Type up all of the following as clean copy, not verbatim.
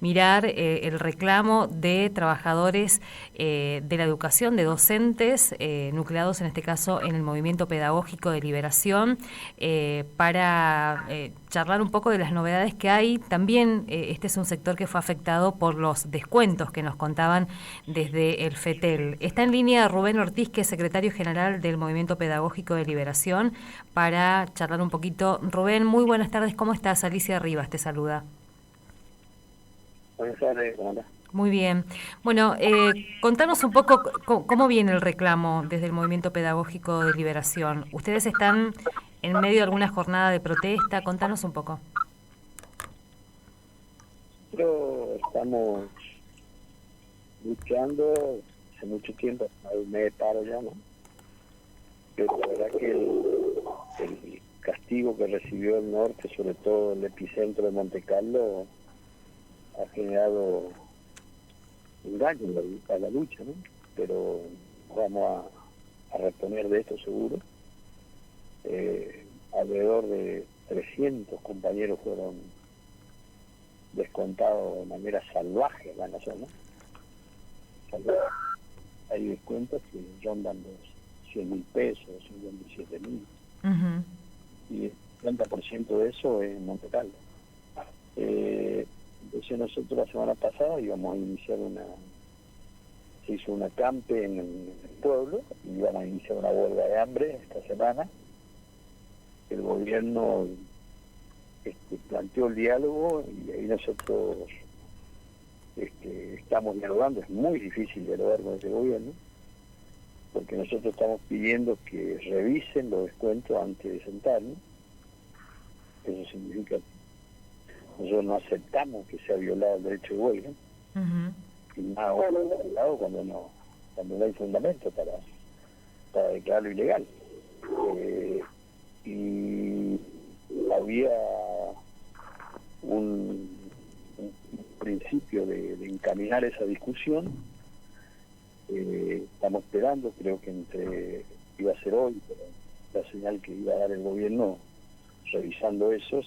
mirar el reclamo de trabajadores de la educación, de docentes, nucleados en este caso en el Movimiento Pedagógico de Liberación, para charlar un poco de las novedades que hay. También este es un sector que fue afectado por los descuentos que nos contaban desde el FETEL. Está en línea Rubén Ortiz, que es secretario general del Movimiento Pedagógico de Liberación, para charlar un poquito. Rubén, muy buenas tardes, ¿cómo estás? Alicia Rivas te saluda. Buenas tardes, ¿cómo andás? Muy bien. Bueno, contanos un poco cómo viene el reclamo desde el Movimiento Pedagógico de Liberación. ¿Ustedes están en medio de alguna jornada de protesta? Contanos un poco. Nosotros estamos luchando hace mucho tiempo, hay un mes de paro ya, ¿no? Pero la verdad que el castigo que recibió el norte, sobre todo el epicentro de Monte Carlo, ha generado un daño a la lucha, ¿no? Pero vamos a reponer de esto seguro. Alrededor de 300 compañeros fueron descontados de manera salvaje acá en la zona. Hay descuentos que rondan los 100.000 pesos, 57.000. Uh-huh. Y el 30% de eso es en Monte Carlo. Entonces nosotros la semana pasada íbamos a iniciar se hizo una acampe en el pueblo y íbamos a iniciar una huelga de hambre esta semana. El gobierno planteó el diálogo y ahí nosotros estamos dialogando. Es muy difícil dialogar con ese gobierno porque nosotros estamos pidiendo que revisen los descuentos antes de sentarnos. Eso significa que nosotros no aceptamos que sea violado el derecho de huelga. Uh-huh. Y nada, cuando no hay fundamento para declararlo ilegal. Y había un principio de encaminar esa discusión. Estamos esperando, creo que iba a ser hoy, pero la señal que iba a dar el gobierno revisando eso,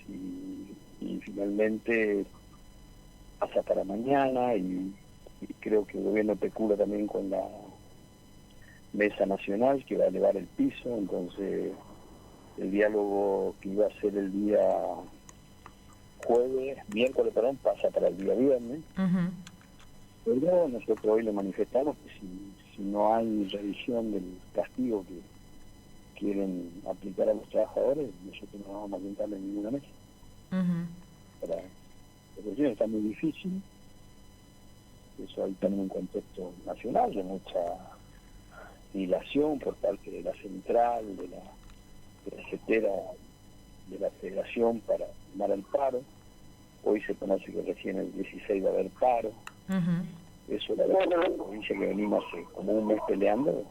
y finalmente pasa para mañana, y creo que el gobierno especula también con la mesa nacional que va a elevar el piso. Entonces el diálogo que iba a ser el día miércoles, pasa para el día viernes. Uh-huh. Pero nosotros hoy le manifestamos que si no hay revisión del castigo que quieren aplicar a los trabajadores, nosotros no vamos a sentarle en ninguna mesa. Uh-huh. La situación está muy difícil. Eso ahí también un contexto nacional de mucha dilación por parte de la central, de la CETERA, de la federación para tomar el paro. Hoy se conoce que recién el 16 va a haber paro. Uh-huh. Eso la provincia que venimos hace como un mes peleando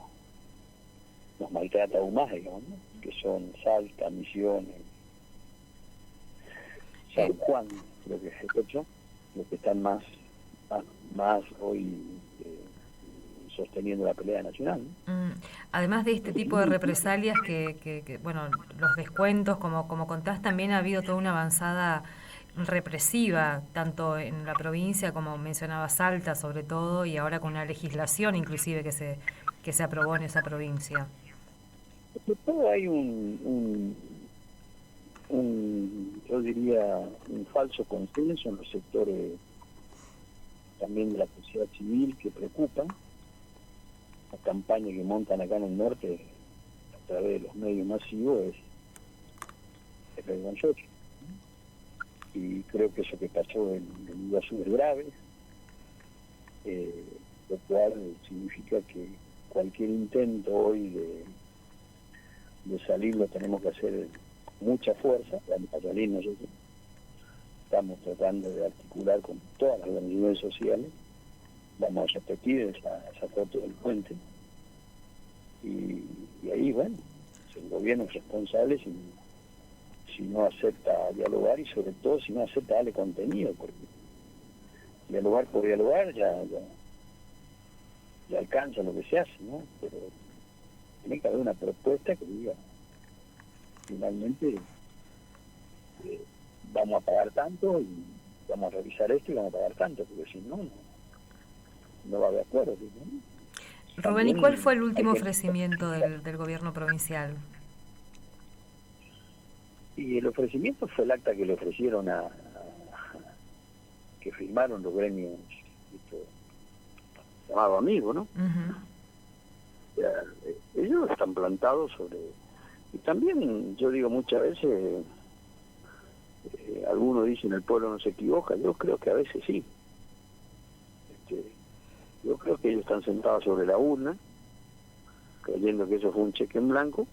nos maltrata aún más, digamos, ¿no? Que son Salta, Misiones, San Juan, creo que es eso, los que están más hoy sosteniendo la pelea nacional, ¿no? Además de este tipo de represalias bueno, los descuentos, como contás, también ha habido toda una avanzada represiva, tanto en la provincia como mencionaba Salta sobre todo, y ahora con una legislación inclusive que se aprobó en esa provincia. Sobre todo hay yo diría, un falso consenso en los sectores también de la sociedad civil que preocupan. La campaña que montan acá en el norte a través de los medios masivos es vergonzoso. Y creo que eso que pasó en Iguazú es grave, lo cual significa que cualquier intento hoy de salir lo tenemos que hacer con mucha fuerza. Para salir nosotros estamos tratando de articular con todas las organizaciones sociales. Vamos a repetir esa foto del puente, y ahí, bueno, el gobierno es responsable si no acepta dialogar, y sobre todo si no acepta darle contenido, porque dialogar por dialogar ya alcanza lo que se hace, ¿no? Pero tiene que haber una propuesta que diga finalmente vamos a pagar tanto, vamos a revisar esto y vamos a pagar tanto, porque si no, no va a haber acuerdo, ¿no? Rubén, ¿y cuál fue el último ofrecimiento del gobierno provincial? Y el ofrecimiento fue el acta que le ofrecieron que firmaron los gremios llamado Amigo, ¿no? Uh-huh. O sea, ellos están plantados sobre... Y también, yo digo muchas veces, algunos dicen el pueblo no se equivoca, yo creo que a veces sí. Yo creo que ellos están sentados sobre la urna, creyendo que eso fue un cheque en blanco,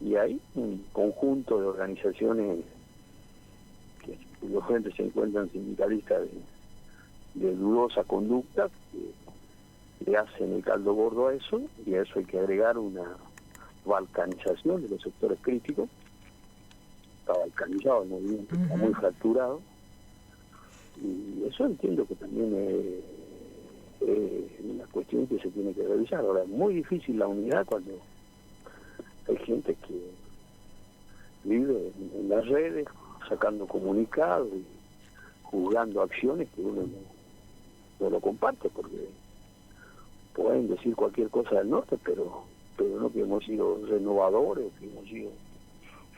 y hay un conjunto de organizaciones cuyos frentes se encuentran sindicalistas de dudosa conducta, que le hacen el caldo gordo a eso, y a eso hay que agregar una balcanización de los sectores críticos. Está balcanizado el movimiento, está muy fracturado, y eso entiendo que también es una cuestión que se tiene que revisar. Ahora, es muy difícil la unidad cuando hay gente que vive en las redes sacando comunicados y juzgando acciones que uno no lo comparte, porque pueden decir cualquier cosa del norte, pero no que hemos sido renovadores, que hemos sido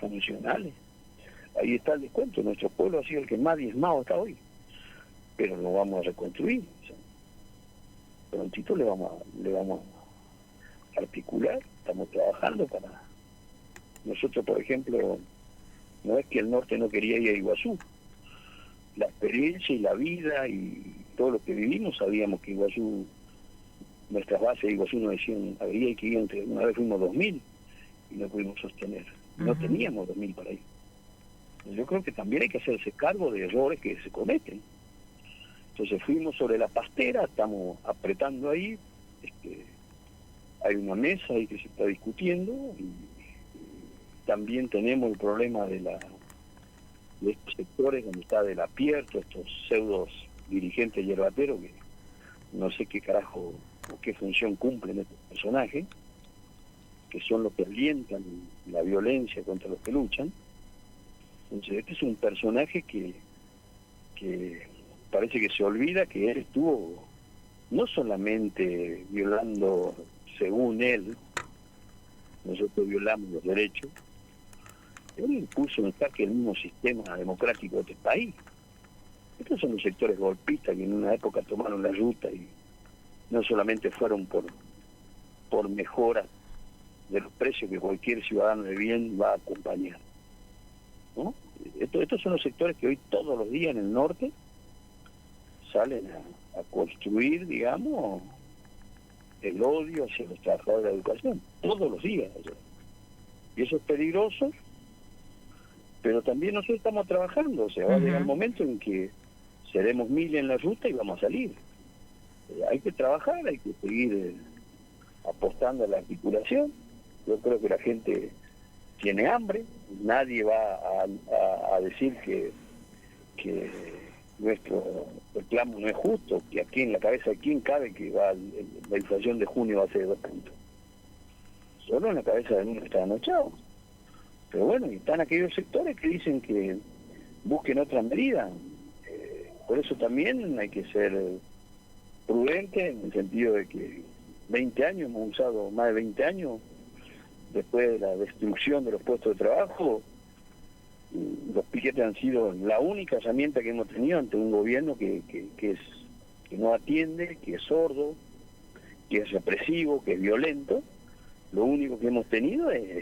funcionales. Ahí está el descuento, nuestro pueblo ha sido el que más diezmado está hoy, pero lo vamos a reconstruir. O sea, prontito le vamos a articular, estamos trabajando para... Nosotros, por ejemplo, no es que el norte no quería ir a Iguazú, la experiencia y la vida y todo lo que vivimos, sabíamos que Iguazú, nuestras bases de Iguazú nos decían, habría que ir entre, una vez fuimos 2.000 y no pudimos sostener, no teníamos 2.000 para ir. Yo creo que también hay que hacerse cargo de errores que se cometen. Entonces fuimos sobre la pastera, estamos apretando ahí, hay una mesa ahí que se está discutiendo, y también tenemos el problema de estos sectores donde está del Apierto, estos pseudos dirigentes yerbateros que no sé qué carajo o qué función cumplen estos personajes, que son los que alientan la violencia contra los que luchan. Entonces este es un personaje que parece que se olvida que él estuvo no solamente violando, según él, nosotros violamos los derechos, él puso en jaque el mismo sistema democrático de este país. Estos son los sectores golpistas que en una época tomaron la ruta y no solamente fueron por mejoras de los precios que cualquier ciudadano de bien va a acompañar, ¿no? Estos son los sectores que hoy todos los días en el norte salen a construir, digamos, el odio hacia los trabajadores de la educación, todos los días. Y eso es peligroso, pero también nosotros estamos trabajando, o sea, va a llegar el momento en que seremos 1.000 en la ruta y vamos a salir. Hay que trabajar, hay que seguir apostando a la articulación. Yo creo que la gente tiene hambre, nadie va a decir que nuestro reclamo no es justo, que aquí en la cabeza de quién cabe que la inflación de junio va a ser de 2 puntos. Solo en la cabeza de uno está anochado. Pero bueno, y están aquellos sectores que dicen que busquen otra medida. Por eso también hay que ser prudente en el sentido de que 20 años, hemos usado más de 20 años, después de la destrucción de los puestos de trabajo, los piquetes han sido la única herramienta que hemos tenido ante un gobierno que no atiende, que es sordo, que es represivo, que es violento. Lo único que hemos tenido es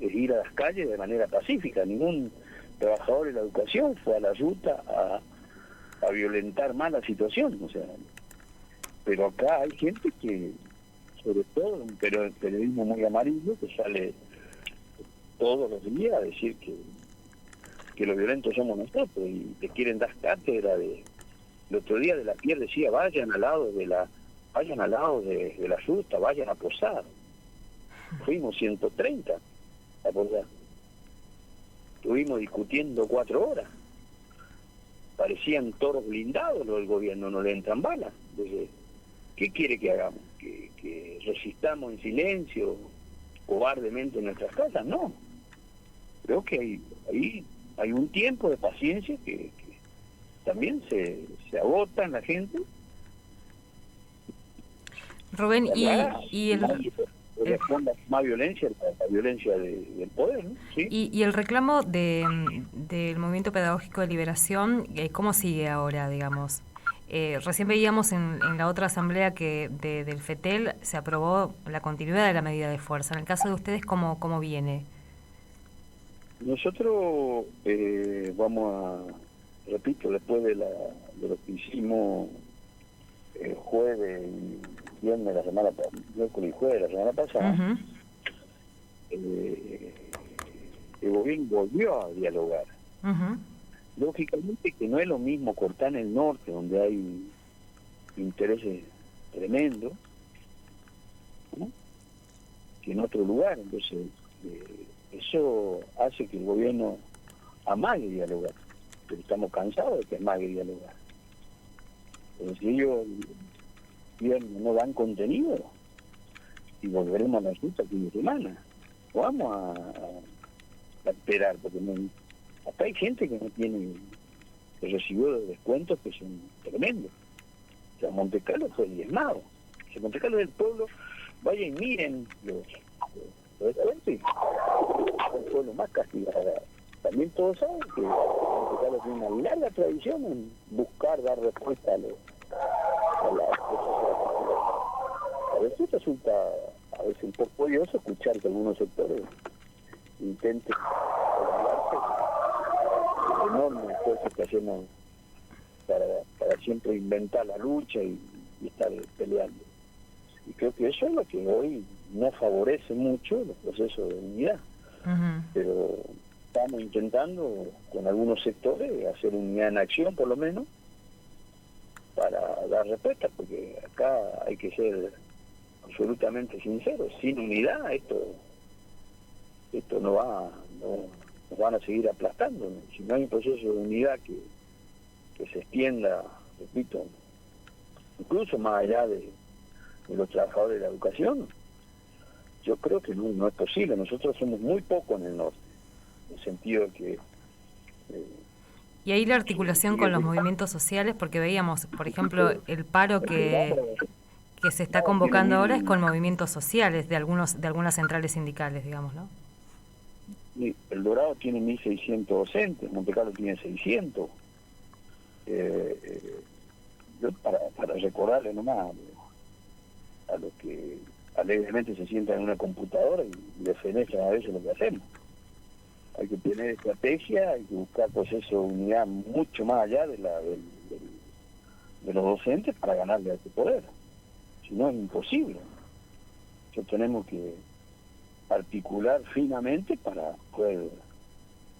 ir a las calles de manera pacífica. Ningún trabajador de la educación fue a la ruta a violentar más la situación. O sea, pero acá hay gente que, sobre todo un periodismo muy amarillo, que sale todos los días a decir que los violentos somos nosotros y te quieren dar cátedra el otro día de la Pier decía vayan al lado de la ruta, vayan a posar. Fuimos 130 a posar. Estuvimos discutiendo 4 horas. Parecían toros blindados los del gobierno, no le entran balas. Entonces, ¿qué quiere que hagamos? ¿Que resistamos en silencio, cobardemente en nuestras casas? No. Creo que ahí hay un tiempo de paciencia que también se agotan la gente. Rubén, y responda más violencia, la violencia del poder, ¿no? ¿Sí? Y el reclamo del Movimiento Pedagógico de Liberación, ¿cómo sigue ahora, digamos? Recién veíamos en la otra asamblea que del FETEL se aprobó la continuidad de la medida de fuerza. En el caso de ustedes, ¿cómo viene? Nosotros vamos a, repito, después de lo que hicimos jueves y viernes de la semana pasada, miércoles y jueves de la semana pasada, el gobierno volvió a dialogar. Lógicamente que no es lo mismo cortar en el norte, donde hay intereses tremendos, ¿no?, que en otro lugar. Entonces, eso hace que el gobierno amague dialogar, pero estamos cansados de que amague dialogar. Pero si ellos no dan contenido, y volveremos a la ruta fin de semana, vamos a esperar, porque acá hay gente que no tiene, que recibió descuentos que son tremendos. O sea, Monte Carlo fue diezmado. O sea, Monte Carlo del pueblo, vayan y miren los eventos, es el pueblo más castigado. También todos saben que Monte Carlo tiene una larga tradición en buscar dar respuesta a las cosas. A veces resulta un poco curioso escuchar que algunos sectores intenten olvidarse del enorme esfuerzo que hacemos para siempre inventar la lucha y estar peleando. Y creo que eso es lo que hoy no favorece mucho los procesos de unidad. Pero estamos intentando con algunos sectores hacer unidad en acción, por lo menos, para dar respuesta, porque acá hay que ser absolutamente sinceros. Sin unidad esto nos van a seguir aplastando, ¿no? Si no hay un proceso de unidad que se extienda, repito, incluso más allá de los trabajadores de la educación, yo creo que no es posible. Nosotros somos muy pocos en el norte, en el sentido de que y ahí la articulación con los movimientos sociales, porque veíamos, por ejemplo, el paro que se está convocando ahora es con movimientos sociales de algunas centrales sindicales, digamos, ¿no? El Dorado tiene 1.600 docentes, Monte Carlo tiene 600. Yo para recordarle nomás a los que alegremente se sientan en una computadora y defenecen a veces lo que hacemos. Hay que tener estrategia, hay que buscar procesos de unidad mucho más allá de los docentes para ganarle a este poder. Si no, es imposible. Entonces tenemos que articular finamente para poder...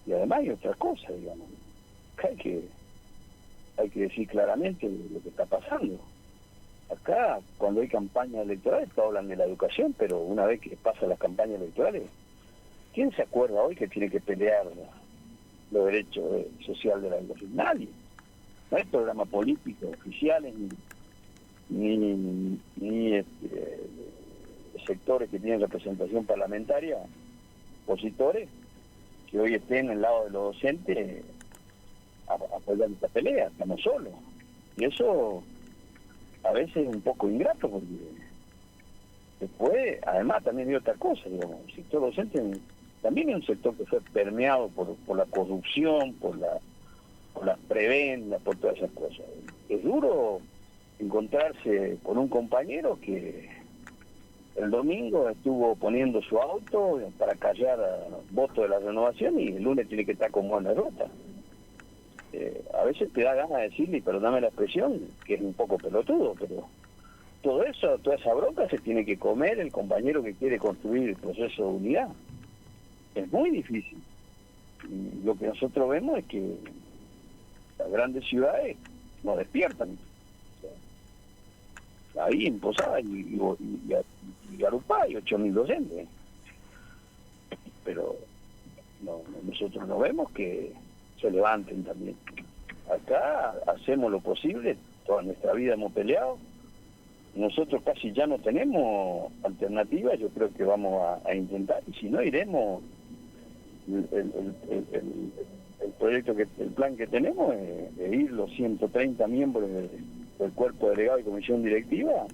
Y además hay otras cosas, digamos. Hay que decir claramente lo que está pasando. Acá, cuando hay campañas electorales, todos hablan de la educación, pero una vez que pasan las campañas electorales, ¿quién se acuerda hoy que tiene que pelear los derechos sociales de la educación? Nadie. No hay programas políticos oficiales ni sectores que tienen representación parlamentaria, opositores, que hoy estén al lado de los docentes apoyando esta pelea. Estamos solos. Y eso a veces es un poco ingrato, porque después, además, también hay otra cosa, digamos, el sector docente también es un sector que fue permeado por la corrupción, por las prebendas, por todas esas cosas. Es duro encontrarse con un compañero que el domingo estuvo poniendo su auto para callar votos de la renovación y el lunes tiene que estar como en la ruta. A veces te da ganas de decirle, perdóname la expresión, que es un poco pelotudo, pero todo eso, toda esa bronca se tiene que comer el compañero que quiere construir el proceso de unidad. Es muy difícil. Y lo que nosotros vemos es que las grandes ciudades no despiertan. O sea, ahí en Posada y Garupá hay 8.000 docentes. Pero nosotros no vemos que se levanten también. Acá hacemos lo posible, toda nuestra vida hemos peleado. Nosotros casi ya no tenemos alternativas, yo creo que vamos a intentar, y si no iremos, el plan que tenemos es de ir los 130 miembros del cuerpo delegado y comisión directiva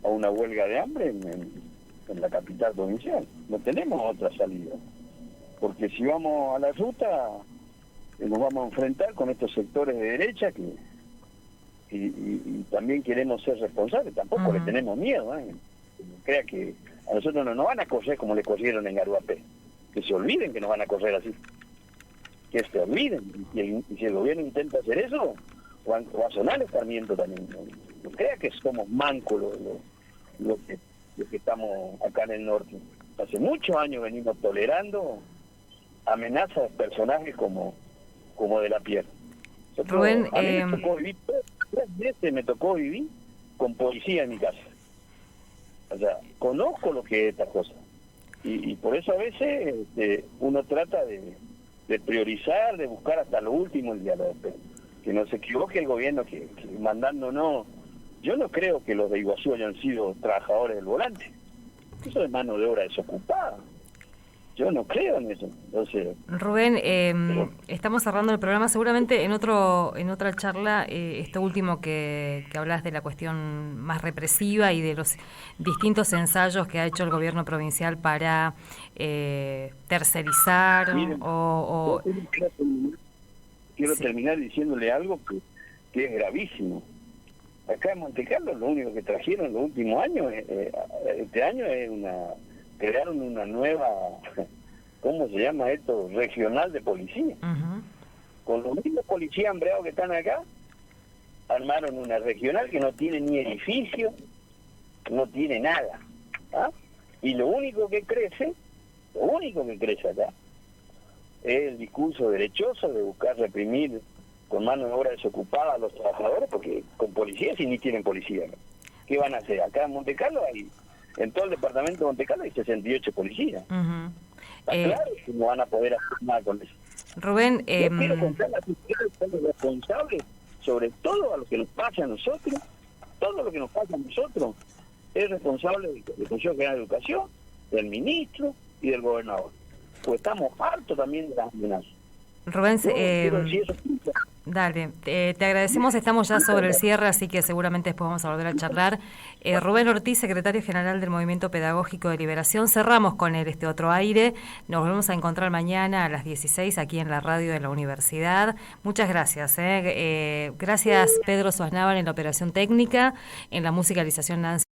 a una huelga de hambre en la capital provincial. No tenemos otra salida, porque si vamos a la ruta nos vamos a enfrentar con estos sectores de derecha y también queremos ser responsables, tampoco le tenemos miedo, ¿eh? Crea que a nosotros no nos van a correr como le corrieron en Garuapé, que se olviden que nos van a correr así, que se olviden, y si el gobierno intenta hacer eso, va a sonar escarmiento también. No crea que somos mancos los que estamos acá en el norte. Hace muchos años venimos tolerando amenazas de personajes como de la Pierre. Rubén, a mí me tocó vivir, 3 veces me tocó vivir con policía en mi casa. O sea, conozco lo que es esta cosa. Y por eso a veces uno trata de priorizar, de buscar hasta lo último el diálogo. Que no se equivoque el gobierno que mandándonos. Yo no creo que los de Iguazú hayan sido trabajadores del volante. Eso es mano de obra desocupada. Yo no creo en eso. Entonces, Rubén, estamos cerrando el programa. Seguramente en otra charla, esto último que hablas de la cuestión más represiva y de los distintos ensayos que ha hecho el gobierno provincial para tercerizar. Miren, quiero terminar diciéndole algo que es gravísimo. Acá en Monte Carlo lo único que trajeron en los últimos años, este año crearon una nueva, ¿cómo se llama esto? Regional de policía. Con los mismos policías hambreados que están acá, armaron una regional que no tiene ni edificio, no tiene nada. ¿Ah? Y lo único que crece acá es el discurso derechoso de buscar reprimir con mano de obra desocupada a los trabajadores, porque con policías y ni tienen policía, ¿no? ¿Qué van a hacer? Acá en Monte Carlo en todo el departamento de Monte Carlo hay 68 policías. Está claro que no van a poder hacer nada con eso. Rubén, yo quiero contar a sus responsables sobre todo a lo que nos pasa a nosotros. Todo lo que nos pasa a nosotros es responsable del Consejo General de Educación, del ministro y del gobernador. Pues estamos hartos también de las amenazas. Rubén, dale, te agradecemos, estamos ya sobre el cierre, así que seguramente después vamos a volver a charlar. Rubén Ortiz, secretario general del Movimiento Pedagógico de Liberación, cerramos con él este otro aire, nos volvemos a encontrar mañana a las 16 aquí en la radio de la universidad. Muchas gracias. Gracias Pedro Suaznavar en la operación técnica, en la musicalización Nancy.